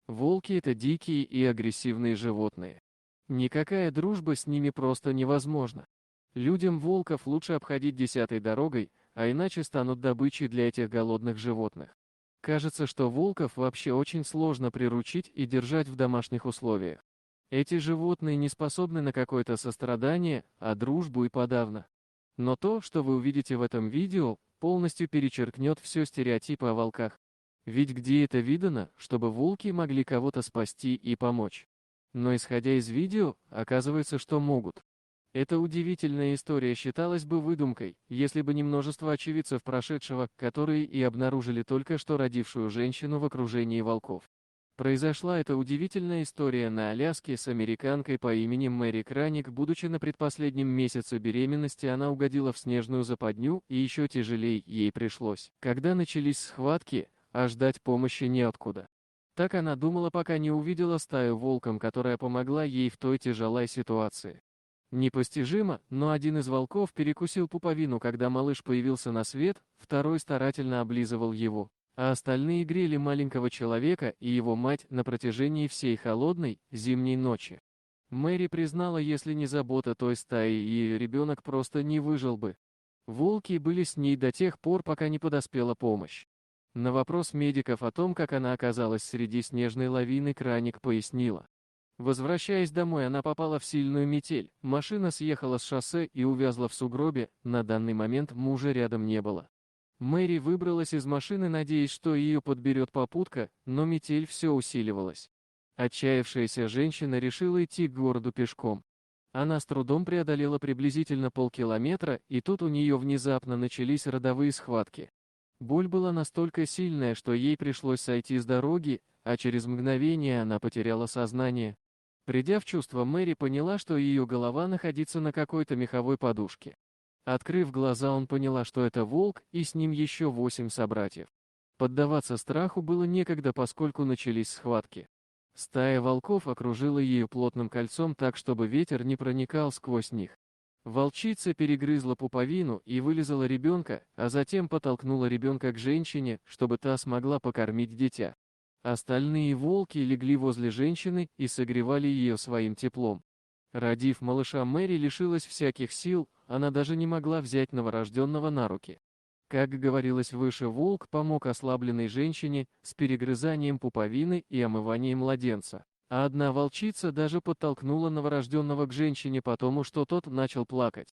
Волки — это дикие и агрессивные животные. Никакая дружба с ними просто невозможна. Людям волков лучше обходить десятой дорогой, а иначе станут добычей для этих голодных животных. Кажется, что волков вообще очень сложно приручить и держать в домашних условиях. Эти животные не способны на какое-то сострадание, а дружбу и подавно. Но то, что вы увидите в этом видео, полностью перечеркнет все стереотипы о волках. Ведь где это видано, чтобы волки могли кого-то спасти и помочь? Но исходя из видео, оказывается, что могут. Эта удивительная история считалась бы выдумкой, если бы не множество очевидцев прошедшего, которые и обнаружили только что родившую женщину в окружении волков. Произошла эта удивительная история на Аляске с американкой по имени Мэри Краник. Будучи на предпоследнем месяце беременности, она угодила в снежную западню, и еще тяжелее ей пришлось, когда начались схватки, а ждать помощи неоткуда. Так она думала, пока не увидела стаю волком, которая помогла ей в той тяжелой ситуации. Непостижимо, но один из волков перекусил пуповину, когда малыш появился на свет, второй старательно облизывал его, а остальные грели маленького человека и его мать на протяжении всей холодной, зимней ночи. Мэри признала, если не забота той стаи, ее ребенок просто не выжил бы. Волки были с ней до тех пор, пока не подоспела помощь. На вопрос медиков о том, как она оказалась среди снежной лавины, Краник пояснила. Возвращаясь домой, она попала в сильную метель, машина съехала с шоссе и увязла в сугробе, на данный момент мужа рядом не было. Мэри выбралась из машины, надеясь, что ее подберет попутка, но метель все усиливалась. Отчаявшаяся женщина решила идти к городу пешком. Она с трудом преодолела приблизительно полкилометра, и тут у нее внезапно начались родовые схватки. Боль была настолько сильная, что ей пришлось сойти с дороги, а через мгновение она потеряла сознание. Придя в чувство, Мэри поняла, что ее голова находится на какой-то меховой подушке. Открыв глаза, он поняла, что это волк, и с ним еще 8 собратьев. Поддаваться страху было некогда, поскольку начались схватки. Стая волков окружила ее плотным кольцом так, чтобы ветер не проникал сквозь них. Волчица перегрызла пуповину и вылизала ребенка, а затем потолкнула ребенка к женщине, чтобы та смогла покормить дитя. Остальные волки легли возле женщины и согревали ее своим теплом. Родив малыша, Мэри лишилась всяких сил, она даже не могла взять новорожденного на руки. Как говорилось выше, волк помог ослабленной женщине с перегрызанием пуповины и омыванием младенца. А одна волчица даже подтолкнула новорожденного к женщине, потому что тот начал плакать.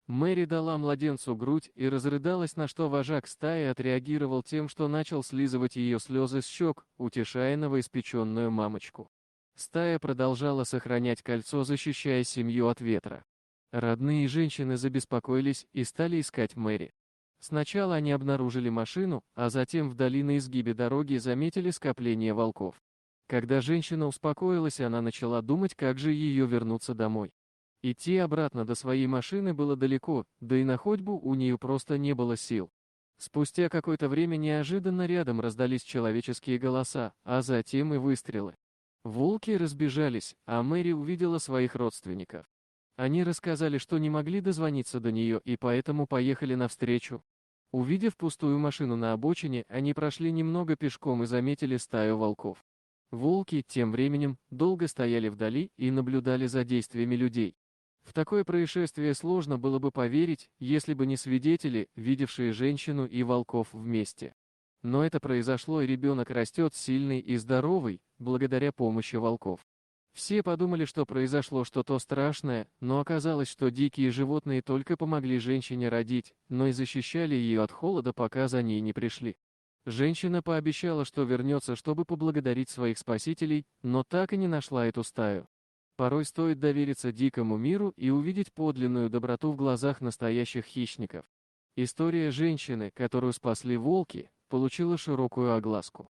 Мэри дала младенцу грудь и разрыдалась, на что вожак стаи отреагировал тем, что начал слизывать ее слезы с щек, утешая новоиспеченную мамочку. Стая продолжала сохранять кольцо, защищая семью от ветра. Родные женщины забеспокоились и стали искать Мэри. Сначала они обнаружили машину, а затем вдали на изгибе дороги заметили скопление волков. Когда женщина успокоилась, она начала думать, как же ее вернуться домой. Идти обратно до своей машины было далеко, да и на ходьбу у нее просто не было сил. Спустя какое-то время неожиданно рядом раздались человеческие голоса, а затем и выстрелы. Волки разбежались, а Мэри увидела своих родственников. Они рассказали, что не могли дозвониться до нее и поэтому поехали навстречу. Увидев пустую машину на обочине, они прошли немного пешком и заметили стаю волков. Волки, тем временем, долго стояли вдали и наблюдали за действиями людей. В такое происшествие сложно было бы поверить, если бы не свидетели, видевшие женщину и волков вместе. Но это произошло, и ребенок растет сильный и здоровый, благодаря помощи волков. Все подумали, что произошло что-то страшное, но оказалось, что дикие животные только помогли женщине родить, но и защищали ее от холода, пока за ней не пришли. Женщина пообещала, что вернется, чтобы поблагодарить своих спасителей, но так и не нашла эту стаю. Порой стоит довериться дикому миру и увидеть подлинную доброту в глазах настоящих хищников. История женщины, которую спасли волки, получила широкую огласку.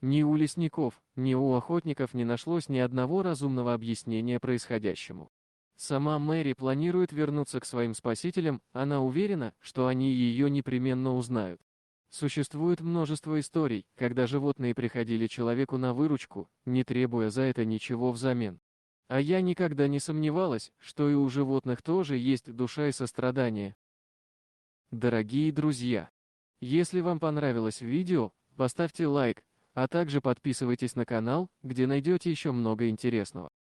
Ни у лесников, ни у охотников не нашлось ни одного разумного объяснения происходящему. Сама Мэри планирует вернуться к своим спасителям, она уверена, что они ее непременно узнают. Существует множество историй, когда животные приходили человеку на выручку, не требуя за это ничего взамен. А я никогда не сомневалась, что и у животных тоже есть душа и сострадание. Дорогие друзья, если вам понравилось видео, поставьте лайк, А также подписывайтесь на канал, где найдете еще много интересного.